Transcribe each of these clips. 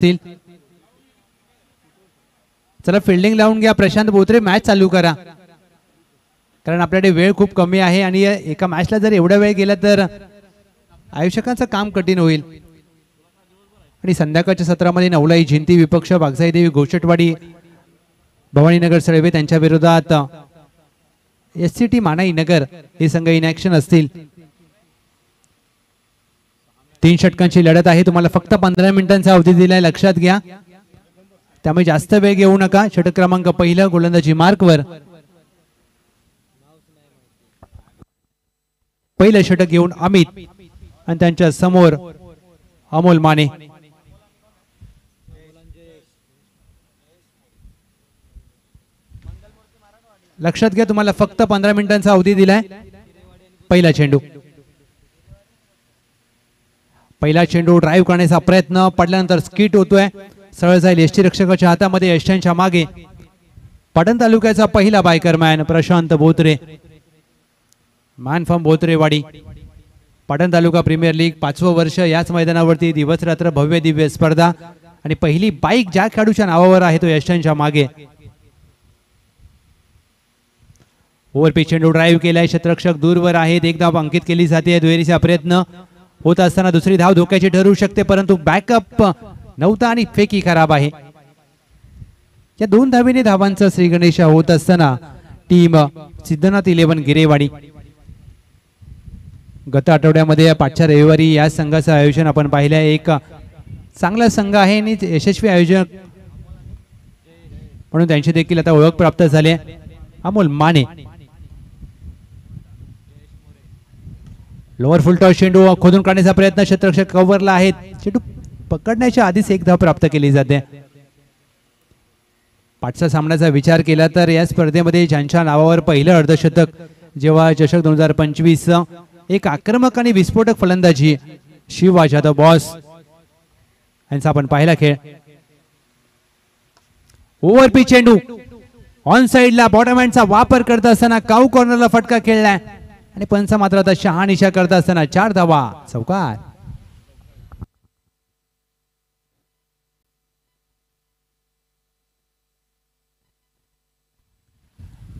चला फिल्डिंग लावून घ्या प्रशांत बोत्रे, मॅच चालू करा कारण आपल्याकडे वेळ खूप कमी आहे आणि एका मॅचला जर एवढा वेळ गेला तर आयोजकांचं काम कठीण होईल। आणि संध्याकाळच्या सत्रामध्ये नवलाई जिंती विपक्ष बागसाई देवी गोचटवाडी भवानीनगर सळवे त्यांच्या विरोधात एससीटी मानाई नगर हे संघ इन ऍक्शन असतील। 3 षटकांची लढत आहे, तुम्हाला फक्त 15 मिनिटांचा अवधी दिलाय, लक्षात घ्या, त्यामुळे जास्त वेळ घेऊ नका। षटक क्रमांक पहिला गोलंदाजी मार्कवर, पहिलं षटक घेऊन अमित आणि त्यांच्या समोर अमोल माने। लक्षात घ्या तुम्हाला फक्त 15 मिनिटांचा अवधी दिलाय। पहिला चेंडू, पहिला चेंडू ड्राईव्ह करण्याचा प्रयत्न, पडल्यानंतर स्किट होतोय, सरळ जाईल एसटी रक्षकाच्या हातामध्ये, यष्ट्यांच्या मागे। पाटण तालुक्याचा पहिला biker man Prashant Botre, man from Botrewadi. Patan taluka premier league 5वं वर्ष याच मैदानावरती दिवस रात्र भव्य दिव्य स्पर्धा आणि पहिली बाईक ज्या खेळाडूच्या नावावर आहे तो यष्ट्यांच्या मागे। ओव्हरपिच चेंडू ड्राईव्ह केलाय, क्षेत्ररक्षक दूरवर आहेत, एक धाव अंकित केली जाते, दुहेरीचा प्रयत्न होत असताना दुसरी धाव धोक्याची ठरू शकते परंतु बॅकअप नव्हता आणि फेकी खराब आहे। या 2 धावेने धावांचा श्री गणेश होत असताना टीम सिद्धनाथ 11 गिरेवाडी। गत आठवड्यामध्ये पाचच्या रविवारी या संघाचं आयोजन आपण पाहिलं, एक चांगला संघ आहे आणि यशस्वी आयोजक म्हणून त्यांची देखील आता ओळख प्राप्त झाली आहे। अमोल माने, लोअर फुल टॉस चेंडू खोदून काढण्याचा प्रयत्न, क्षेत्ररक्षक कव्हरला आहेत, चेंडू पकडण्याच्या आधीच एक धाव प्राप्त केली जाते। पाचच्या सामन्याचा विचार केला तर या स्पर्धेमध्ये ज्यांच्या नावावर पहिलं अर्धशतक जेव्हा चषक 2025 एक आक्रमक आणि विस्फोटक फलंदाजी शिवा जाधव बॉस यांचा आपण पाहिला खेळ। ओव्हर पिच चेंडू ऑन साइडला बॉटम हँडचा वापर करत असताना काऊ कॉर्नरला फटका खेळलाय आणि पंच मात्र आता शहानिशा करत असताना 4 धावा चौकार।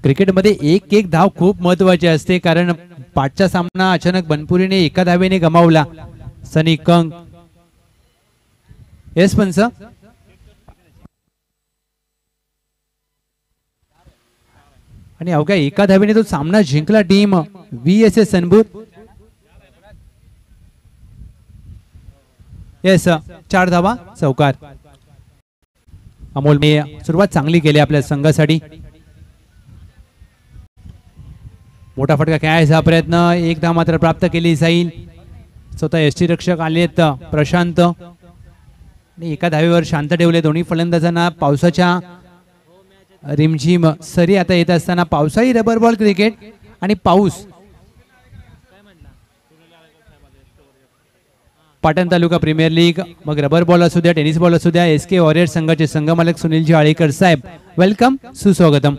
क्रिकेटमध्ये एक धाव खूप महत्वाची असते कारण पाठचा सामना अचानक बनपुरीने एका धावेने गमावला। सनी कंग एस पंच आणि अवघ्या एका धावेने तो सामना जिंकला टीम VSS सनबूर। येस 4 धावा चौकार। अमोल ने सुरुवात चांगली केली आपल्या संघासाठी। मोठा फटका खेळायचा प्रयत्न, एक धाव मात्र प्राप्त केली जाईल। स्वतः एसटी रक्षक आलेत प्रशांत आणि एका धावेवर शांत ठेवले दोन्ही फलंदाजांना। पावसाच्या रिमझिम सरी आता येत असताना पावसाळी रबर बॉल क्रिकेट आणि पाऊस पाटण तालुका प्रीमियर लीग मग रबर बॉल असू द्या टेनिस बॉल असू द्या, SK वॉरियर संघाचे संघमालक सुनीलजी आळेकर साहेब वेलकम सुस्वागतम।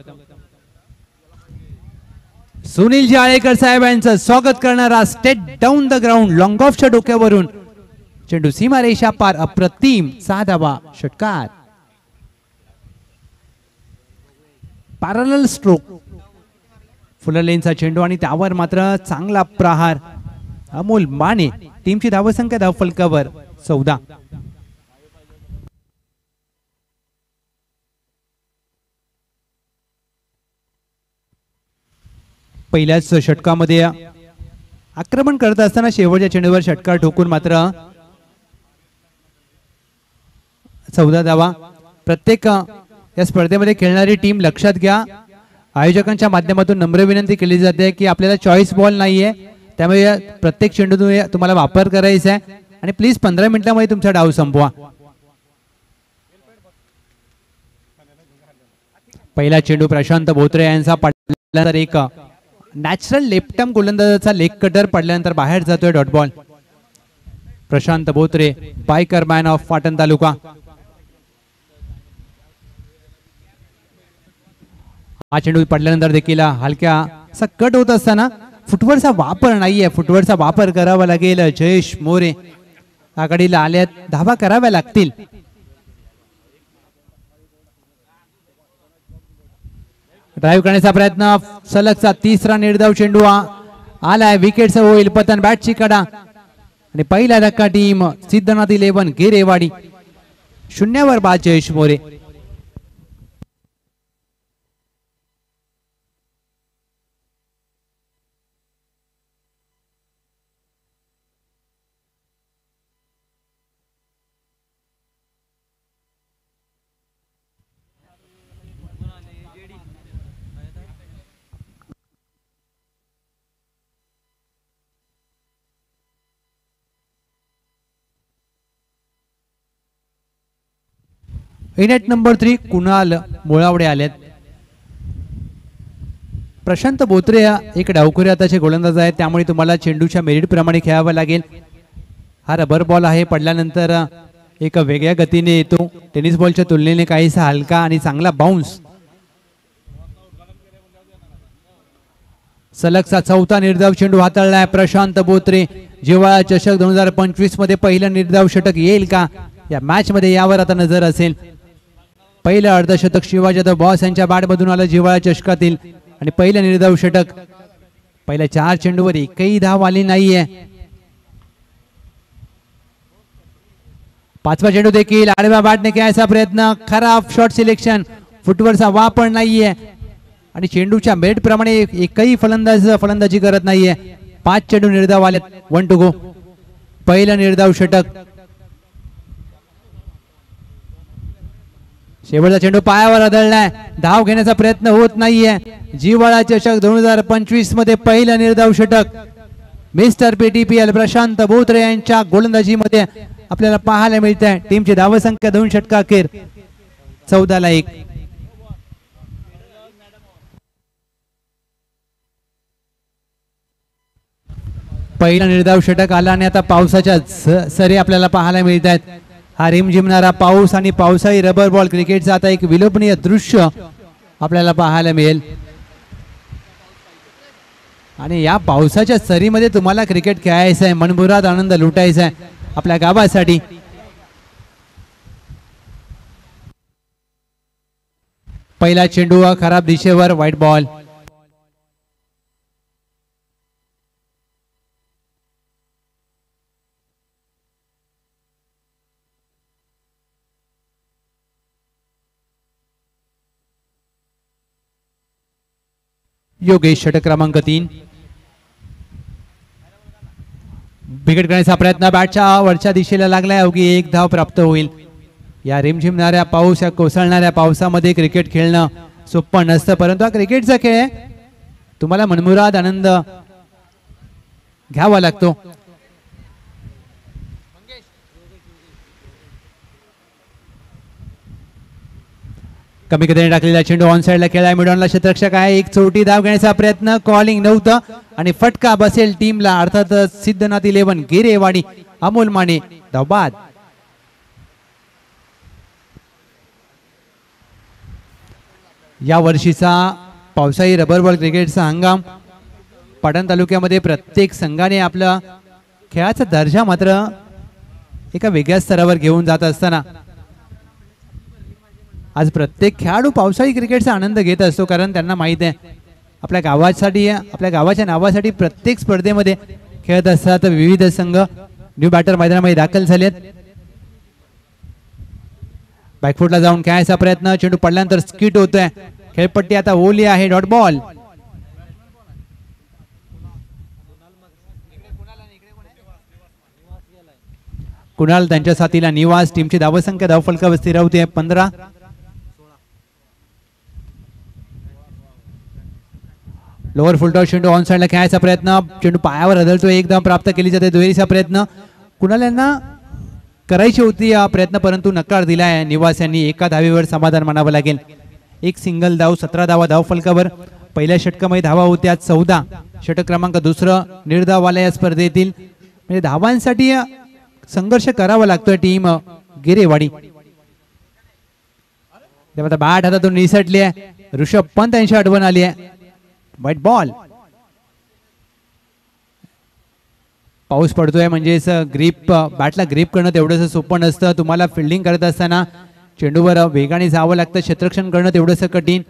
सुनीलजी आळेकर साहेब यांचं स्वागत करणारा straight down the ground long ऑफच्या डोक्यावरून चेंडू सीमारेषा पार, अप्रतिम 6 धावा षटकार। पॅरलल स्ट्रोक फुलर लेनचा चेंडू आणि त्यावर मात्र चांगला प्रहार। अमोल माने टीमची धावसंख्या धाव फलकावर 14। पहिल्याच षटकामध्ये आक्रमण करत असताना शेवटच्या चेंडूवर षटकार ठोकून मात्र 14 धावा। प्रत्येक या स्पर्धेमध्ये खेळणारी टीम लक्षात घ्या, आयोजकांच्या माध्यमातून नम्र विनंती केली जाते की आपल्याला चॉईस बॉल नाहीये, त्यामुळे प्रत्येक चेंडू तुम्हाला वापर करायचा आहे आणि प्लीज 15 मिनिटांमध्ये तुमचा डाव संपवा। पहिला चेंडू प्रशांत बोत्रे यांचा पडल्यानंतर एक नॅचरल लेफ्ट आर्म गोलंदाजाचा लेग कटर पडल्यानंतर बाहेर जातोय dot ball. Prashant Botre biker man of Patan taluka. हा चेंडू पडल्यानंतर देखील हलक्या कट होत असताना फुटवर्कचा वापर नाहीये, फुटवर्कचा वापर करावा लागेल। जयेश मोरे आघाडीला आल्यात, धावा कराव्या लागतील। ड्राईव्ह करण्याचा प्रयत्न, सलगचा तिसरा निर्धाव चेंडू आलाय, विकेट होईल, पतन बॅटची कडा आणि पहिला धक्का टीम सिद्धनाथ 11 गिरेवाडी. 0 बाद जयेश मोरे. इनेट नंबर 3 कुणाल मुळावडे आलेत. प्रशांत बोत्रे एक डावखुरी हाताचे गोलंदाज आहेत, त्यामुळे तुम्हाला चेंडूच्या मेरिट प्रमाणे खेळावं लागेल. हा रबर बॉल आहे, पडल्यानंतर एक वेगळ्या गतीने येतो, टेनिस बॉलच्या तुलनेने काहीसा हलका आणि चांगला बाउन्स. सलगचा चौथा निर्धाव चेंडू हाताळलाय प्रशांत बोत्रे. जिव्हाळा चषक 2025 मध्ये पहिलं निर्धाव षटक येईल का या मॅच मध्ये, यावर आता नजर असेल. पहिलं अर्धशतक शिवाजी जाधव बॉस यांच्या बॅटमधून आलं जिव्हाळा चषकातील आणि पहिलं निर्धाव षटक. पहिल्या 4 चेंडूवर एकही धाव आली नाहीये. 5वा चेंडू देखील आडव्या बॅटने खेळायचा प्रयत्न, खराब शॉट सिलेक्शन, फुटवरचा वापर नाहीये आणि चेंडूच्या मेरिट प्रमाणे एकही फलंदाजी करत नाहीये. 5 चेंडू निर्धाव आले, 1 टू गो. पहिलं निर्धाव षटक. शेवटचा चेंडू पायावर आदळलाय, धाव घेण्याचा प्रयत्न होत नाहीये. जिव्हाळा चषक 2025 मध्ये पहिलं निर्धाव षटक मिस्टर PTPL प्रशांत बोत्रे यांच्या गोलंदाजीमध्ये आपल्याला पाहायला मिळत आहे. टीमची धावसंख्या 2 षटकाखेर 14-1. पहिला निर्धाव षटक आला आणि आता पावसाच्या सरी आपल्याला पाहायला मिळत आहेत. हा रिमझिमणारा पाऊस आणि पावसाळी रबर बॉल क्रिकेटचा आता एक विलोभनीय दृश्य आपल्याला पाहायला मिळेल. आणि या पावसाच्या सरीमध्ये तुम्हाला क्रिकेट खेळायचं आहे, मनमुराद आनंद लुटायचा आहे आपल्या गावासाठी. पहिला चेंडू खराब दिशेवर, व्हाईट बॉल. योगेश षटक क्रमांक 3. विकेट करण्याचा प्रयत्न बॅटच्या वरच्या दिशेला लागलाय, अवघी 1 धाव प्राप्त होईल. या रिमझिमणाऱ्या पाऊस, या कोसळणाऱ्या पावसामध्ये क्रिकेट खेळणं सोपं नसतं, परंतु हा क्रिकेटचा खेळ आहे, तुम्हाला मनमुराद आनंद घ्यावा लागतो. कमी गतीने टाकलेला चेंडू ऑन साइडला खेळाय, मिडॉनला क्षेत्ररक्षक आहे, एक चोटी धाव घेण्याचा प्रयत्न, कॉलिंग नव्हतं आणि फटका बसेल टीमला, अर्थातच सिद्धनाथ 11 गिरेवाडी. अमोल माने धावबाद. या वर्षीचा पावसाळी रबर बॉल क्रिकेटचा हंगाम पाटण तालुक्यामध्ये प्रत्येक संघाने आपला खेळाचा दर्जा मात्र एका वेगळ्या स्तरावर घेऊन जात असताना आज प्रत्येक खेळाडू पावसाळी क्रिकेटचा आनंद घेत असतो, कारण त्यांना माहित आहे आपल्या गावासाठी, आपल्या गावाच्या नावासाठी प्रत्येक स्पर्धेमध्ये खेळत असतात. विविध संघ न्यू बॅटर मैदानामध्ये दाखल झालेत. बॅकफुटला जाऊन खेळायचा प्रयत्न, चेंडू पडल्यानंतर स्किट होतोय, खेळपट्टी आता ओली आहे, डॉट बॉल. कुणाल त्यांच्या साथीला निवास. टीमची धावसंख्या धावफलकावर स्थिरावते 15. लोअर फुलटॉस चेंडू ऑन साइडला खेळायचा प्रयत्न, चेंडू पायावर आदळतो, एकदम प्राप्त केली जाते. दुहेरीचा प्रयत्न कुणाल यांना करायची होती हा प्रयत्न, परंतु नकार दिलाय निवास यांनी. एका धावेवर समाधान मानावं लागेल. एक सिंगल धाव, 17 धावा धावफलकावर. पहिल्या षटकामध्ये धावा होत्या 14. षटक क्रमांक 2 निर्धाव आला या स्पर्धेतील. म्हणजे धावांसाठी संघर्ष करावा लागतोय टीम गिरेवाडी. तेव्हा बॅट हातातून निसटली आहे. ऋषभ पंत यांची आठवण आली आहे. White ball. पाऊस पडतोय म्हणजेच ग्रीप, बॅटला ग्रीप करणं तेवढंसं सोपं नसतं. तुम्हाला फिल्डिंग करत असताना चेंडूवर वेगाने जावं लागतं, क्षेत्ररक्षण करणं तेवढंसं कठीण.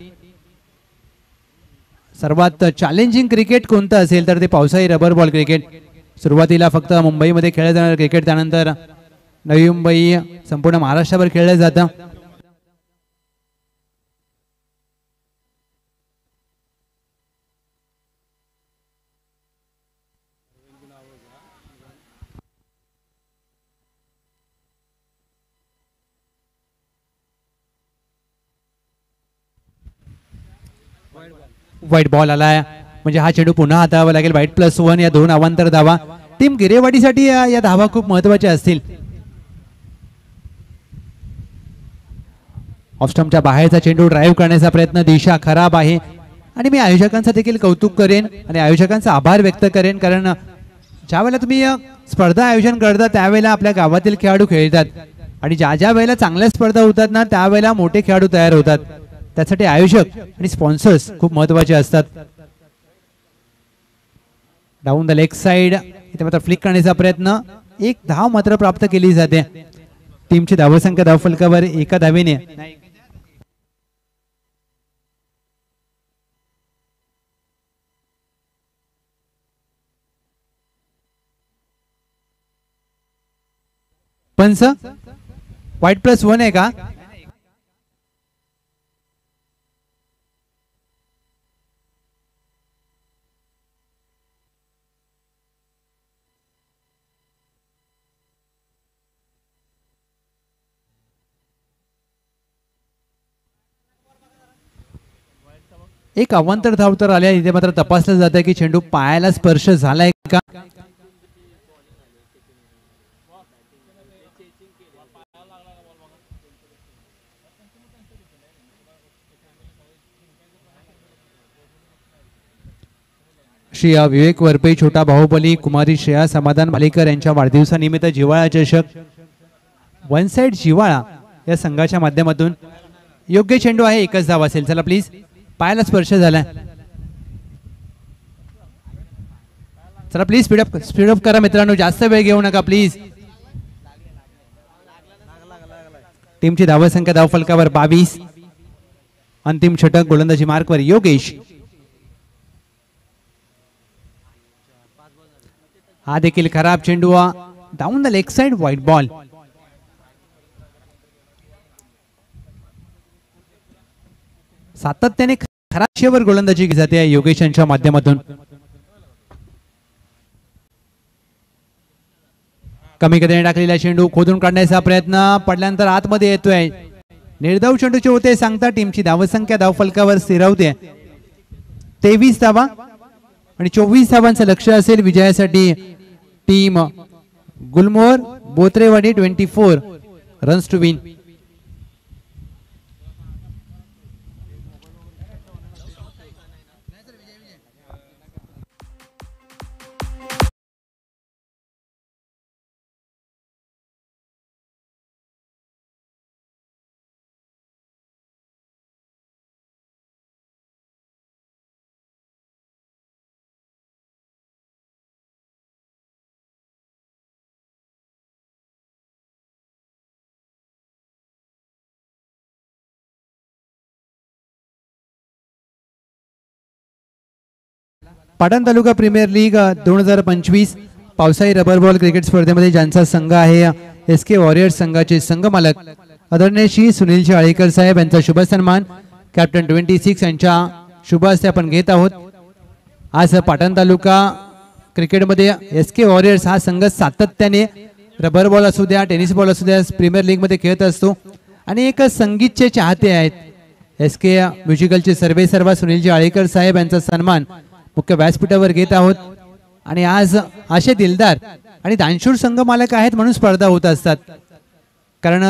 सर्वात चॅलेंजिंग क्रिकेट कोणतं असेल तर ते पावसाळी रबर बॉल क्रिकेट. सुरुवातीला फक्त मुंबईमध्ये खेळलं जाणारं क्रिकेट, त्यानंतर नवी मुंबई संपूर्ण महाराष्ट्रावर खेळलं जातं. व्हाईट बॉल आलाय म्हणजे हा चेंडू पुन्हा हाताळावा लागेल. व्हाईट +1 या 2 अवांतर धावा. टीम गिरेवाडीसाठी या धावा खूप महत्वाच्या असतील. ऑफस्टंपच्या बाहेरचा चेंडू ड्राईव्ह करण्याचा प्रयत्न, दिशा खराब आहे. आणि मी आयोजकांचं देखील कौतुक करेन आणि आयोजकांचा आभार व्यक्त करेन, कारण ज्यावेळेला तुम्ही स्पर्धा आयोजन करता त्यावेळेला आपल्या गावातील खेळाडू खेळतात आणि ज्या ज्या वेळेला चांगल्या स्पर्धा होतात ना त्यावेळेला मोठे खेळाडू तयार होतात. त्यासाठी आयोजक आणि स्पॉन्सर्स खूप महत्वाचे असतात. डाऊन द लेग साइड इथे मात्र फ्लिक करण्याचा प्रयत्न, एक धाव मात्र प्राप्त केली जाते. टीमची धावसंख्या धावफलकावर एका धावेने पंच. व्हाईट +1 आहे का? एक अवांतर धाव तर आल्या. इथे मात्र तपासलं जातं की चेंडू पायाला स्पर्श झालाय का. श्री विवेक वरपे, छोटा बाहुबली, कुमारी श्रेया समाधान मालेकर यांच्या वाढदिवसानिमित्त जिव्हाळा चषक वन साइड जिव्हाळा या संघाच्या माध्यमातून योग्य चेंडू आहे. एकच धाव असेल. चला प्लीज, पायाला स्पर्श झालाय. चला प्लीज स्पीडअप करा मित्रांनो, जास्त वेळ घेऊ नका प्लीज. टीमची धावसंख्या धावफलकावर 22. अंतिम षटक गोलंदाजी मार्कवर योगेश. हा देखील खराब चेंडू, down the leg side, white ball. सातत्याने खराब गोलंदाजी केली जाते योगेश यांच्या माध्यमातून. कमी गतीने टाकलेला चेंडू खोदून काढण्याचा प्रयत्न, पडल्यानंतर आतमध्ये येतोय. निर्धाव चेंडूचे होते सांगता. टीमची धावसंख्या धावफलकावर स्थिरावते 23 धावा आणि 24 धावांचं लक्ष असेल विजयासाठी. Team Gulmohar Botrewadi 24 runs to win. Patan taluka premier league 2025 पावसाळी रबर बॉल क्रिकेट स्पर्धेमध्ये ज्यांचा संघ आहे SK वॉरियर्स संघाचे संघ मालक आदरणीय श्री सुनील चाळीकर साहेब यांचा शुभ सन्मान कॅप्टन 26 यांच्या शुभ हस्ते आपण घेत आहोत. आज पाटण तालुका क्रिकेटमध्ये SK वॉरियर्स हा संघ सातत्याने रबर बॉल असू द्या, टेनिस बॉल असू द्या, प्रीमियर लीग मध्ये खेळत असतो आणि एक संगीतचे चाहते आहेत. SK म्युझिकलचे सर्वेसर्वा सुनील चाळीकर साहेब यांचा सन्मान मुख्य व्यासपीठावर घेत आहोत. आणि आज असे दिलदार आणि दानशूर संघ मालक आहेत म्हणून स्पर्धा होत असतात. कारण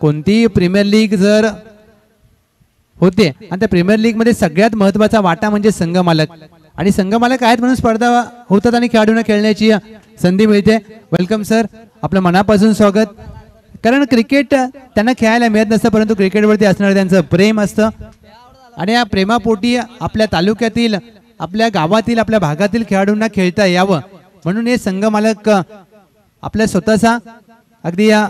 कोणती प्रीमियर लीग जर होते आणि त्या प्रीमियर लीग मध्ये सगळ्यात महत्त्वाचा वाटा म्हणजे संघ मालक, आणि संघ मालक आहेत म्हणून स्पर्धा होतात आणि खेळाडूंना खेळण्याची संधी मिळते. वेलकम सर, आपलं मनापासून स्वागत. कारण क्रिकेट त्यांना खेळायला मिळत नसतं, परंतु क्रिकेटवरती असणारं त्यांचं प्रेम असतं आणि या प्रेमापोटी आपल्या तालुक्यातील, आपल्या गावातील, आपल्या भागातील खेळाडूंना खेळता यावं म्हणून हे संघ मालक आपल्या स्वतःचा अगदी या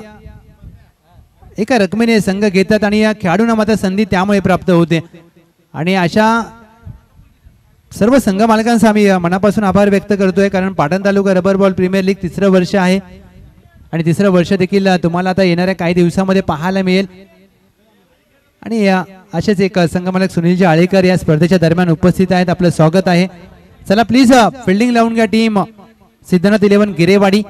एका रकमेने संघ घेतात आणि या खेळाडूंना मात्र संधी त्यामुळे प्राप्त होते. आणि अशा सर्व संघ मालकांचा आम्ही मनापासून आभार व्यक्त करतोय, कारण Patan taluka rubber ball premier league तिसरं वर्ष आहे आणि तिसरं वर्ष देखील तुम्हाला आता येणाऱ्या काही दिवसांमध्ये पाहायला मिळेल. आणि असेच एक संघमालक सुनीलजी आळेकर या स्पर्धेच्या दरम्यान उपस्थित आहेत. आपलं स्वागत आहे. चला प्लीज फिल्डिंग लावून घ्या टीम सिद्धनाथ 11 गिरेवाडी.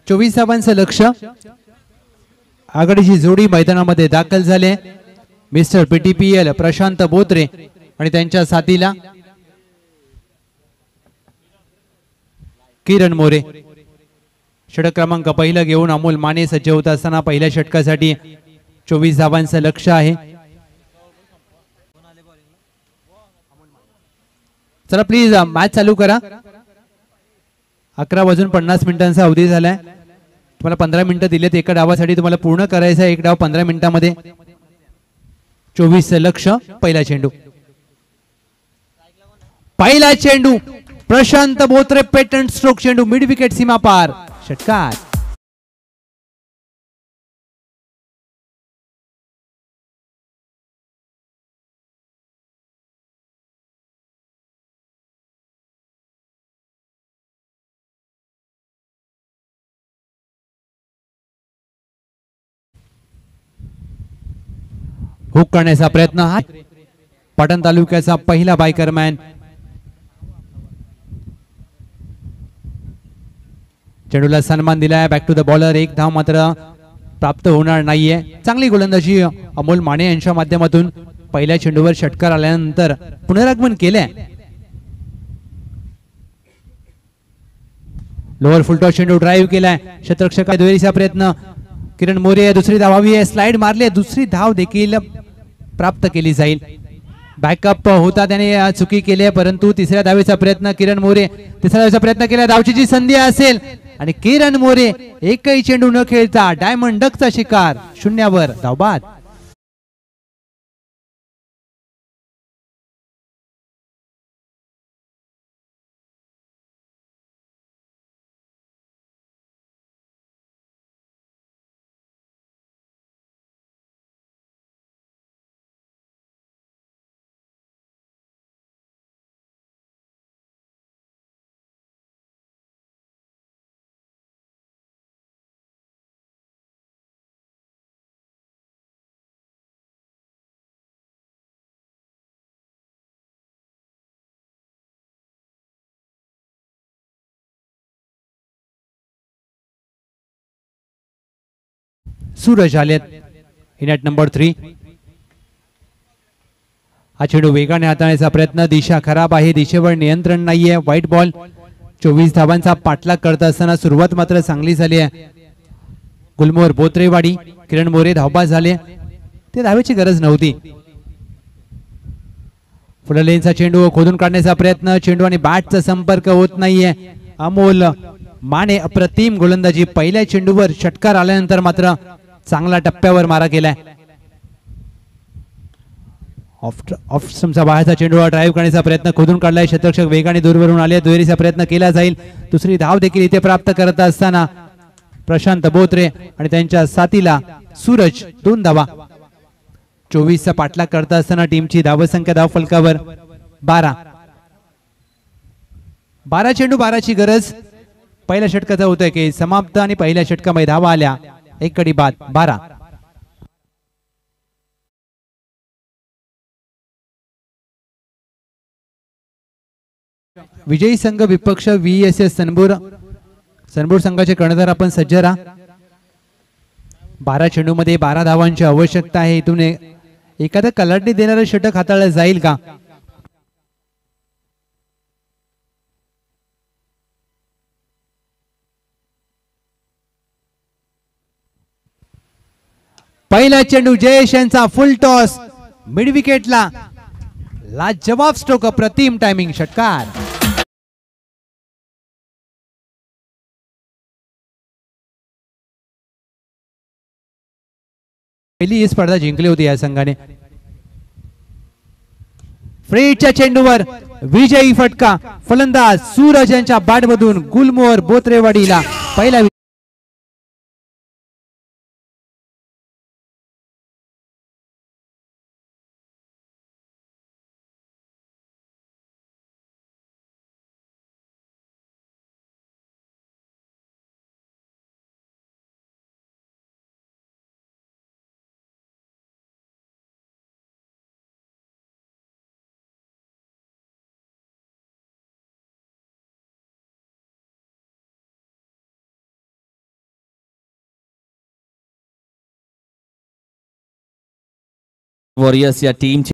चोवीस धावांचं लक्ष. आघाडीची जोडी मैदानामध्ये दाखल झाले. मिस्टर पीटीपीएल प्रशांत बोत्रे आणि त्यांच्या साथीला किरण मोरे. षटक क्रमांक पहिला घेऊन अमोल माने सज्ज होत असताना पहिल्या षटकासाठी 24 धावांचं लक्ष आहे. चला प्लीज मॅच चालू करा. 11:50 अवधी झालाय. तुम्हाला 15 मिनिटं दिलेत एका डावासाठी. तुम्हाला पूर्ण करायचं आहे एक डाव 15 मिनिटांमध्ये. 24 लक्ष. पहिला चेंडू. पहिला चेंडू प्रशांत बोत्रे पेटंट स्ट्रोक चेंडू मिड विकेट सीमा पार. षटकार. हुक करण्याचा प्रयत्न. हा पाटण तालुक्याचा पहिला बायकरमॅन. चेंडूला सन्मान दिलाय. Back to the bowler. एक धाव मात्र प्राप्त होणार नाहीये. चांगली गोलंदाजी अमोल माने यांच्या माध्यमातून पहिल्या चेंडूवर षटकार आल्यानंतर पुनरागमन केलंय. लोअर फुलटॉस चेंडू ड्राईव्ह केलाय. क्षेत्ररक्षक दुहेरीचा प्रयत्न. किरण मोरे दुसरी धाव हवी आहे. स्लाइड मारली. दुसरी धाव देखील प्राप्त केली जाईल. बॅकअप होता त्याने चुकी केली आहे, परंतु तिसऱ्या धावेचा प्रयत्न किरण मोरे. तिसऱ्या धावेचा प्रयत्न केला. धावची जी संधी असेल आणि किरण मोरे एकही चेंडू न खेळता डायमंड डकचा शिकार. 0 धावबाद. सूरज आलेत. In at number 3. हा चेंडू वेगाने हाताळण्याचा प्रयत्न. दिशा खराब आहे. दिशेवर नियंत्रण नाहीये. White ball. 24 धावांचा पाठलाग करत असताना सुरुवात मात्र चांगली झाली आहे. गुलमोहर बोत्रेवाडी. किरण मोरे धावबाद झाले. ते धावेची गरज नव्हती. फुललेनचा चेंडू खोदून काढण्याचा प्रयत्न. चेंडू आणि बॅटचा संपर्क होत नाहीये. अमोल माने अप्रतिम गोलंदाजी. पहिल्या चेंडूवर षटकार आल्यानंतर मात्र चांगला टप्प्यावर मारा केलाय. ऑफ स्टंपचा बाहेरचा चेंडू ड्राईव्ह करण्याचा प्रयत्न. खोदून काढलाय. क्षेत्ररक्षक वेगाने दूरवरून आले. दुहेरीचा प्रयत्न केला जाईल. दुसरी धाव देखील इथे प्राप्त करत असताना प्रशांत बोत्रे आणि त्यांच्या साथीला सूरज 2 धावा. 24चा पाठलाग करत असताना टीमची धावसंख्या धाव फलकावर 12. 12 चेंडू 12ची गरज. पहिल्या षटकाचा होतोय की समाप्त आणि पहिल्या षटकामध्ये धावा आल्या. एक गडी बाद 12. विजयी संघ विपक्ष VSS सनबूर. सनबूर संघाचे कर्णधार आपण सज्ज राहा. 12 चेंडू मध्ये 12 धावांची आवश्यकता आहे. इथून एखादं कलाटणी देणारं षटक हाताळलं जाईल का? पहिला चेंडू जयेश यांचा फुल टॉस मिड विकेटला. लाजवाब स्ट्रोक, अप्रतिम टायमिंग, षटकार. पहिली ही स्पर्धा जिंकली होती या संघाने. फ्रेडच्या चेंडूवर विजयी फटका. फलंदाज सूरज यांच्या बॅटमधून गुलमोहर बोत्रेवाडीला पहिला. वॉरियर्स या टीमची